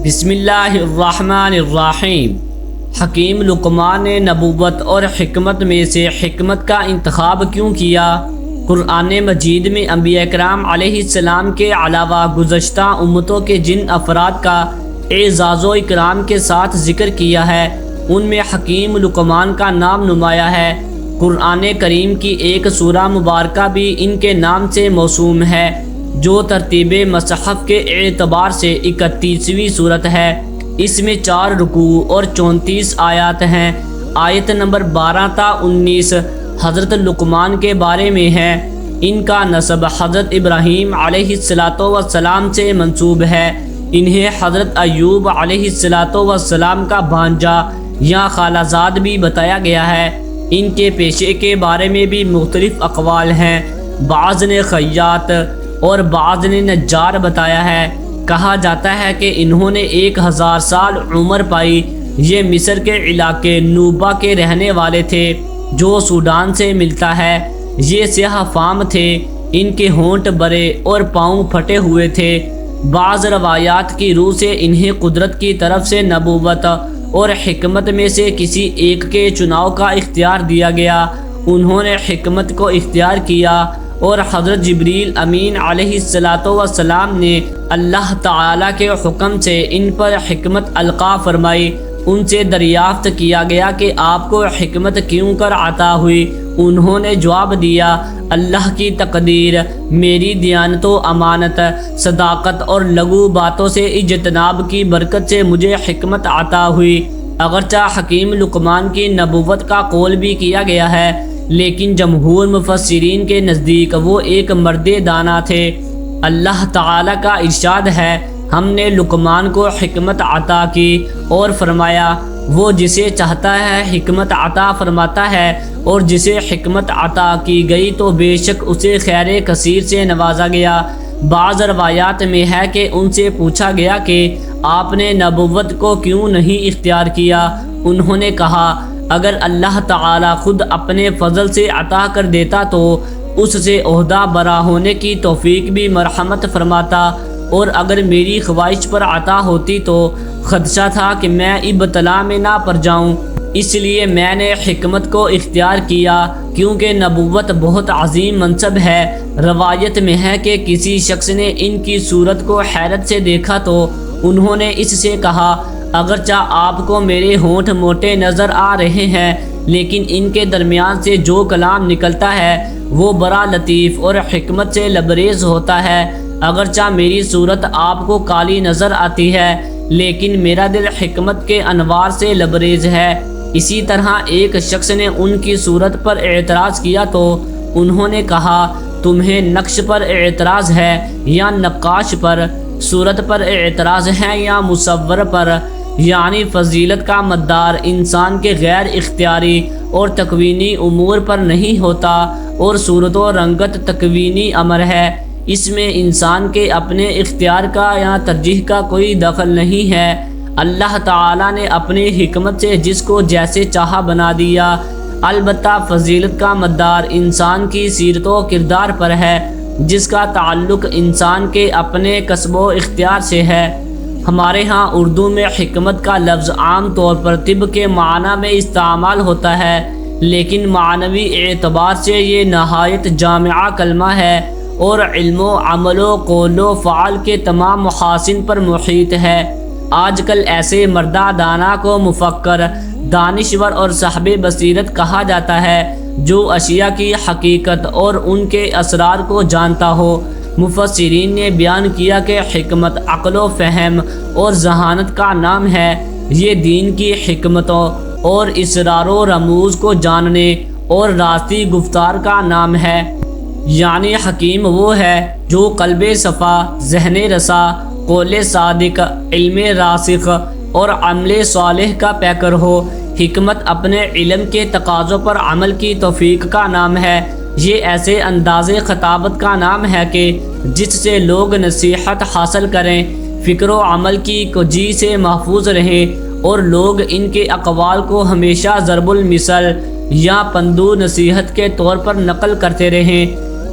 بسم اللہ الرحمن الرحیم۔ حکیم لقمان نے نبوت اور حکمت میں سے حکمت کا انتخاب کیوں کیا؟ قرآن مجید میں انبیاء کرام علیہ السلام کے علاوہ گزشتہ امتوں کے جن افراد کا اعزاز و اکرام کے ساتھ ذکر کیا ہے ان میں حکیم لقمان کا نام نمایاں ہے۔ قرآن کریم کی ایک سورہ مبارکہ بھی ان کے نام سے موسوم ہے، جو ترتیب مصحف کے اعتبار سے 31ویں صورت ہے۔ اس میں 4 رکوع اور 34 آیات ہیں۔ آیت نمبر 12 تا 19 حضرت لقمان کے بارے میں ہے۔ ان کا نسب حضرت ابراہیم علیہ السلام سے منسوب ہے۔ انہیں حضرت ایوب علیہ السلام کا بھانجا یا خالہ زاد بھی بتایا گیا ہے۔ ان کے پیشے کے بارے میں بھی مختلف اقوال ہیں۔ بعض نے خیاط اور بعض نے نجار بتایا ہے۔ کہا جاتا ہے کہ انہوں نے 1000 سال عمر پائی۔ یہ مصر کے علاقے نوبہ کے رہنے والے تھے، جو سوڈان سے ملتا ہے۔ یہ سیاہ فام تھے، ان کے ہونٹ بڑے اور پاؤں پھٹے ہوئے تھے۔ بعض روایات کی روح سے انہیں قدرت کی طرف سے نبوت اور حکمت میں سے کسی ایک کے چناؤ کا اختیار دیا گیا۔ انہوں نے حکمت کو اختیار کیا اور حضرت جبریل امین علیہ السلام نے اللہ تعالیٰ کے حکم سے ان پر حکمت القا فرمائی۔ ان سے دریافت کیا گیا کہ آپ کو حکمت کیوں کر عطا ہوئی؟ انہوں نے جواب دیا، اللہ کی تقدیر، میری دیانت و امانت، صداقت اور لغو باتوں سے اجتناب کی برکت سے مجھے حکمت عطا ہوئی۔ اگرچہ حکیم لقمان کی نبوت کا قول بھی کیا گیا ہے، لیکن جمہور مفسرین کے نزدیک وہ ایک مرد دانا تھے۔ اللہ تعالیٰ کا ارشاد ہے، ہم نے لقمان کو حکمت عطا کی اور فرمایا، وہ جسے چاہتا ہے حکمت عطا فرماتا ہے، اور جسے حکمت عطا کی گئی تو بے شک اسے خیر کثیر سے نوازا گیا۔ بعض روایات میں ہے کہ ان سے پوچھا گیا کہ آپ نے نبوت کو کیوں نہیں اختیار کیا؟ انہوں نے کہا، اگر اللہ تعالیٰ خود اپنے فضل سے عطا کر دیتا تو اس سے عہدہ برا ہونے کی توفیق بھی مرحمت فرماتا، اور اگر میری خواہش پر عطا ہوتی تو خدشہ تھا کہ میں ابتلا میں نہ پڑ جاؤں، اس لیے میں نے حکمت کو اختیار کیا، کیونکہ نبوت بہت عظیم منصب ہے۔ روایت میں ہے کہ کسی شخص نے ان کی صورت کو حیرت سے دیکھا تو انہوں نے اس سے کہا، اگرچہ آپ کو میرے ہونٹ موٹے نظر آ رہے ہیں، لیکن ان کے درمیان سے جو کلام نکلتا ہے وہ بڑا لطیف اور حکمت سے لبریز ہوتا ہے۔ اگرچہ میری صورت آپ کو کالی نظر آتی ہے، لیکن میرا دل حکمت کے انوار سے لبریز ہے۔ اسی طرح ایک شخص نے ان کی صورت پر اعتراض کیا تو انہوں نے کہا، تمہیں نقش پر اعتراض ہے یا نقاش پر؟ صورت پر اعتراض ہے یا مصور پر؟ یعنی فضیلت کا مدار انسان کے غیر اختیاری اور تکوینی امور پر نہیں ہوتا، اور صورت و رنگت تکوینی امر ہے۔ اس میں انسان کے اپنے اختیار کا یا ترجیح کا کوئی دخل نہیں ہے۔ اللہ تعالیٰ نے اپنی حکمت سے جس کو جیسے چاہا بنا دیا۔ البتہ فضیلت کا مدار انسان کی سیرت و کردار پر ہے، جس کا تعلق انسان کے اپنے کسب و اختیار سے ہے۔ ہمارے ہاں اردو میں حکمت کا لفظ عام طور پر طب کے معنی میں استعمال ہوتا ہے، لیکن معنوی اعتبار سے یہ نہایت جامعہ کلمہ ہے اور علم و عمل و قول و فعل کے تمام محاسن پر محیط ہے۔ آج کل ایسے مردہ دانا کو مفکر، دانشور اور صاحب بصیرت کہا جاتا ہے، جو اشیاء کی حقیقت اور ان کے اسرار کو جانتا ہو۔ مفسرین نے بیان کیا کہ حکمت عقل و فہم اور ذہانت کا نام ہے۔ یہ دین کی حکمتوں اور اسرار و رموز کو جاننے اور راستی گفتار کا نام ہے۔ یعنی حکیم وہ ہے جو قلب صفا، ذہن رسا، قول صادق، علم راسخ اور عمل صالح کا پیکر ہو۔ حکمت اپنے علم کے تقاضوں پر عمل کی توفیق کا نام ہے۔ یہ ایسے انداز خطابت کا نام ہے کہ جس سے لوگ نصیحت حاصل کریں، فکر و عمل کی کجی سے محفوظ رہیں، اور لوگ ان کے اقوال کو ہمیشہ ضرب المثل یا پندو نصیحت کے طور پر نقل کرتے رہیں۔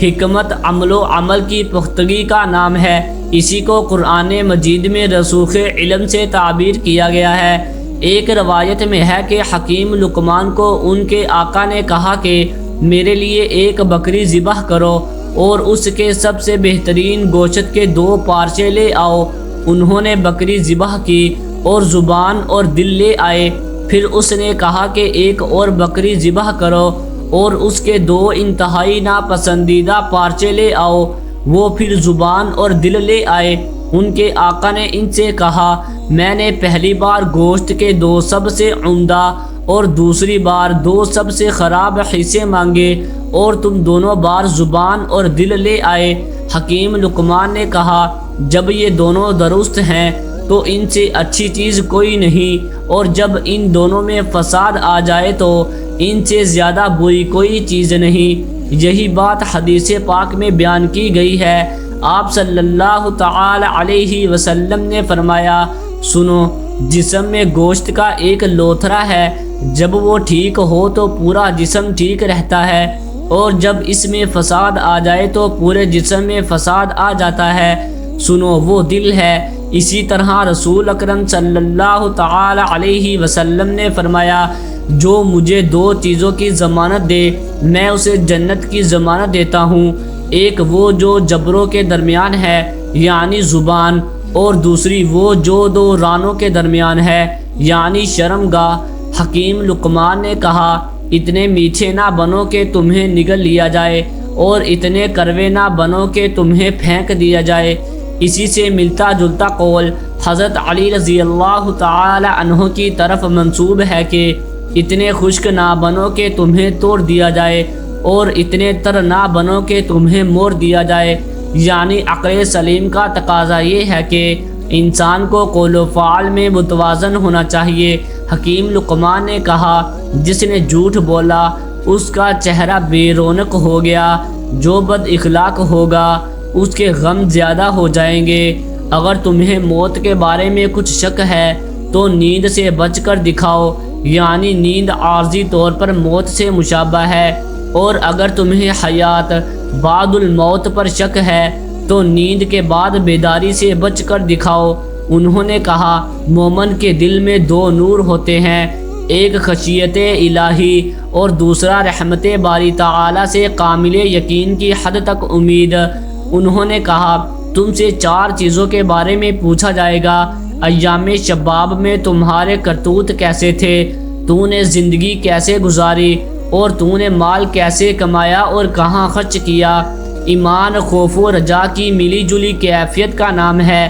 حکمت عمل و عمل کی پختگی کا نام ہے۔ اسی کو قرآن مجید میں رسوخ علم سے تعبیر کیا گیا ہے۔ ایک روایت میں ہے کہ حکیم لقمان کو ان کے آقا نے کہا کہ میرے لیے ایک بکری ذبح کرو اور اس کے سب سے بہترین گوشت کے 2 پارچے لے آؤ۔ انہوں نے بکری ذبح کی اور زبان اور دل لے آئے۔ پھر اس نے کہا کہ ایک اور بکری ذبح کرو اور اس کے 2 انتہائی ناپسندیدہ پارچے لے آؤ۔ وہ پھر زبان اور دل لے آئے۔ ان کے آقا نے ان سے کہا میں نے پہلی بار گوشت کے 2 سب سے عمدہ اور دوسری بار 2 سب سے خراب حصے مانگے اور تم دونوں بار زبان اور دل لے آئے۔ حکیم لقمان نے کہا جب یہ دونوں درست ہیں تو ان سے اچھی چیز کوئی نہیں، اور جب ان دونوں میں فساد آ جائے تو ان سے زیادہ بری کوئی چیز نہیں۔ یہی بات حدیث پاک میں بیان کی گئی ہے۔ آپ صلی اللہ تعالی علیہ وسلم نے فرمایا سنو، جسم میں گوشت کا ایک لوتھڑا ہے، جب وہ ٹھیک ہو تو پورا جسم ٹھیک رہتا ہے، اور جب اس میں فساد آ جائے تو پورے جسم میں فساد آ جاتا ہے۔ سنو، وہ دل ہے۔ اسی طرح رسول اکرم صلی اللہ تعالی علیہ وسلم نے فرمایا جو مجھے 2 چیزوں کی ضمانت دے میں اسے جنت کی ضمانت دیتا ہوں، ایک وہ جو جبروں کے درمیان ہے یعنی زبان، اور دوسری وہ جو 2 رانوں کے درمیان ہے یعنی شرمگاہ۔ حکیم لقمان نے کہا اتنے میٹھے نہ بنو کہ تمہیں نگل لیا جائے، اور اتنے کڑوے نہ بنو کہ تمہیں پھینک دیا جائے۔ اسی سے ملتا جلتا قول حضرت علی رضی اللہ تعالی عنہ کی طرف منسوب ہے کہ اتنے خشک نہ بنو کہ تمہیں توڑ دیا جائے، اور اتنے تر نہ بنو کہ تمہیں موڑ دیا جائے۔ یعنی عقل سلیم کا تقاضا یہ ہے کہ انسان کو قول و فعل میں متوازن ہونا چاہیے۔ حکیم لقمان نے کہا جس نے جھوٹ بولا اس کا چہرہ بے رونق ہو گیا، جو بد اخلاق ہوگا اس کے غم زیادہ ہو جائیں گے۔ اگر تمہیں موت کے بارے میں کچھ شک ہے تو نیند سے بچ کر دکھاؤ، یعنی نیند عارضی طور پر موت سے مشابہ ہے، اور اگر تمہیں حیات بعد الموت پر شک ہے تو نیند کے بعد بیداری سے بچ کر دکھاؤ۔ انہوں نے کہا مومن کے دل میں 2 نور ہوتے ہیں، ایک خشیت الہی اور دوسرا رحمت باری تعالی سے کامل یقین کی حد تک امید۔ انہوں نے کہا تم سے 4 چیزوں کے بارے میں پوچھا جائے گا، ایام شباب میں تمہارے کرتوت کیسے تھے، تو نے زندگی کیسے گزاری، اور تو نے مال کیسے کمایا اور کہاں خرچ کیا۔ ایمان خوف و رجا کی ملی جلی کیفیت کا نام ہے،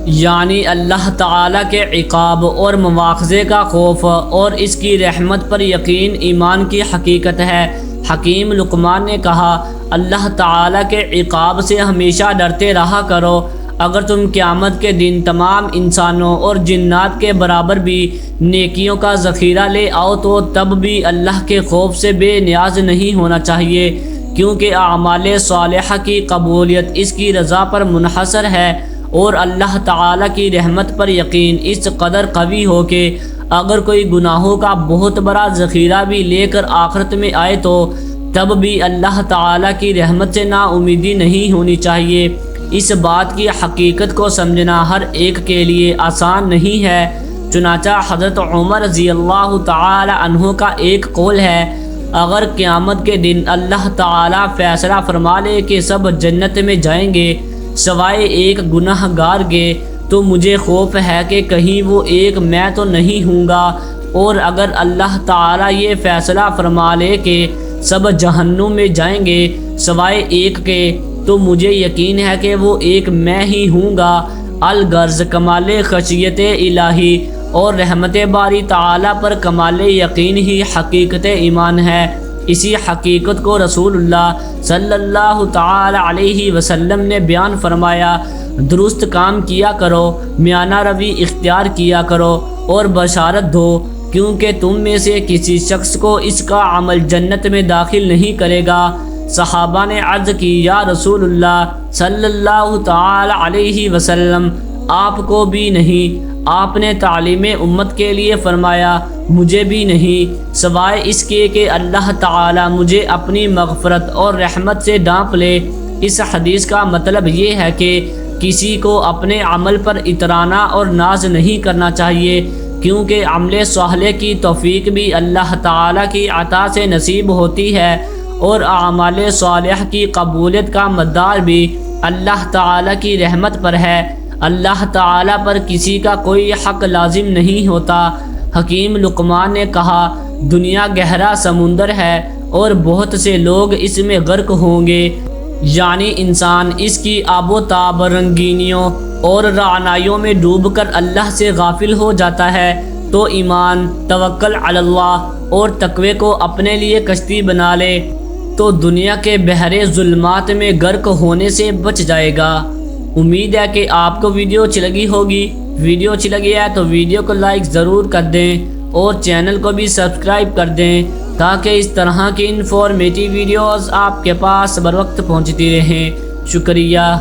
یعنی اللہ تعالیٰ کے عقاب اور مواخذے کا خوف اور اس کی رحمت پر یقین ایمان کی حقیقت ہے۔ حکیم لقمان نے کہا اللہ تعالیٰ کے عقاب سے ہمیشہ ڈرتے رہا کرو۔ اگر تم قیامت کے دن تمام انسانوں اور جنات کے برابر بھی نیکیوں کا ذخیرہ لے آؤ تو تب بھی اللہ کے خوف سے بے نیاز نہیں ہونا چاہیے، کیونکہ اعمال صالحہ کی قبولیت اس کی رضا پر منحصر ہے، اور اللہ تعالیٰ کی رحمت پر یقین اس قدر قوی ہو کہ اگر کوئی گناہوں کا بہت بڑا ذخیرہ بھی لے کر آخرت میں آئے تو تب بھی اللہ تعالیٰ کی رحمت سے نا امیدی نہیں ہونی چاہیے۔ اس بات کی حقیقت کو سمجھنا ہر ایک کے لیے آسان نہیں ہے، چنانچہ حضرت عمر رضی اللہ تعالی عنہ کا ایک قول ہے اگر قیامت کے دن اللہ تعالیٰ فیصلہ فرما لے کہ سب جنت میں جائیں گے سوائے ایک گناہ گار کے، تو مجھے خوف ہے کہ کہیں وہ ایک میں تو نہیں ہوں گا، اور اگر اللہ تعالیٰ یہ فیصلہ فرما لے کہ سب جہنم میں جائیں گے سوائے ایک کے، تو مجھے یقین ہے کہ وہ ایک میں ہی ہوں گا۔ الغرض کمال خشیت الہی اور رحمت باری تعالیٰ پر کمال یقین ہی حقیقت ایمان ہے۔ اسی حقیقت کو رسول اللہ صلی اللہ تعالی علیہ وسلم نے بیان فرمایا، درست کام کیا کرو، میانہ روی اختیار کیا کرو اور بشارت دو، کیونکہ تم میں سے کسی شخص کو اس کا عمل جنت میں داخل نہیں کرے گا۔ صحابہ نے عرض کی یا رسول اللہ صلی اللہ تعالی علیہ وسلم، آپ کو بھی نہیں؟ آپ نے تعلیم امت کے لیے فرمایا مجھے بھی نہیں، سوائے اس کے کہ اللہ تعالی مجھے اپنی مغفرت اور رحمت سے ڈانپ لے۔ اس حدیث کا مطلب یہ ہے کہ کسی کو اپنے عمل پر اترانا اور ناز نہیں کرنا چاہیے، کیونکہ عمل صالح کی توفیق بھی اللہ تعالیٰ کی عطا سے نصیب ہوتی ہے، اور اعمال صالح کی قبولیت کا مدار بھی اللہ تعالیٰ کی رحمت پر ہے۔ اللہ تعالیٰ پر کسی کا کوئی حق لازم نہیں ہوتا۔ حکیم لقمان نے کہا، دنیا گہرا سمندر ہے اور بہت سے لوگ اس میں غرق ہوں گے، یعنی انسان اس کی آب و تاب، رنگینیوں اور رعنائیوں میں ڈوب کر اللہ سے غافل ہو جاتا ہے تو ایمان، توکل علی اللہ اور تقوی کو اپنے لیے کشتی بنا لے تو دنیا کے بحر ظلمات میں غرق ہونے سے بچ جائے گا۔ امید ہے کہ آپ کو ویڈیو اچھی لگی ہوگی۔ ویڈیو اچھی لگی ہے تو ویڈیو کو لائک ضرور کر دیں اور چینل کو بھی سبسکرائب کر دیں تاکہ اس طرح کی انفارمیٹیو ویڈیوز آپ کے پاس بر وقت پہنچتی رہیں۔ شکریہ۔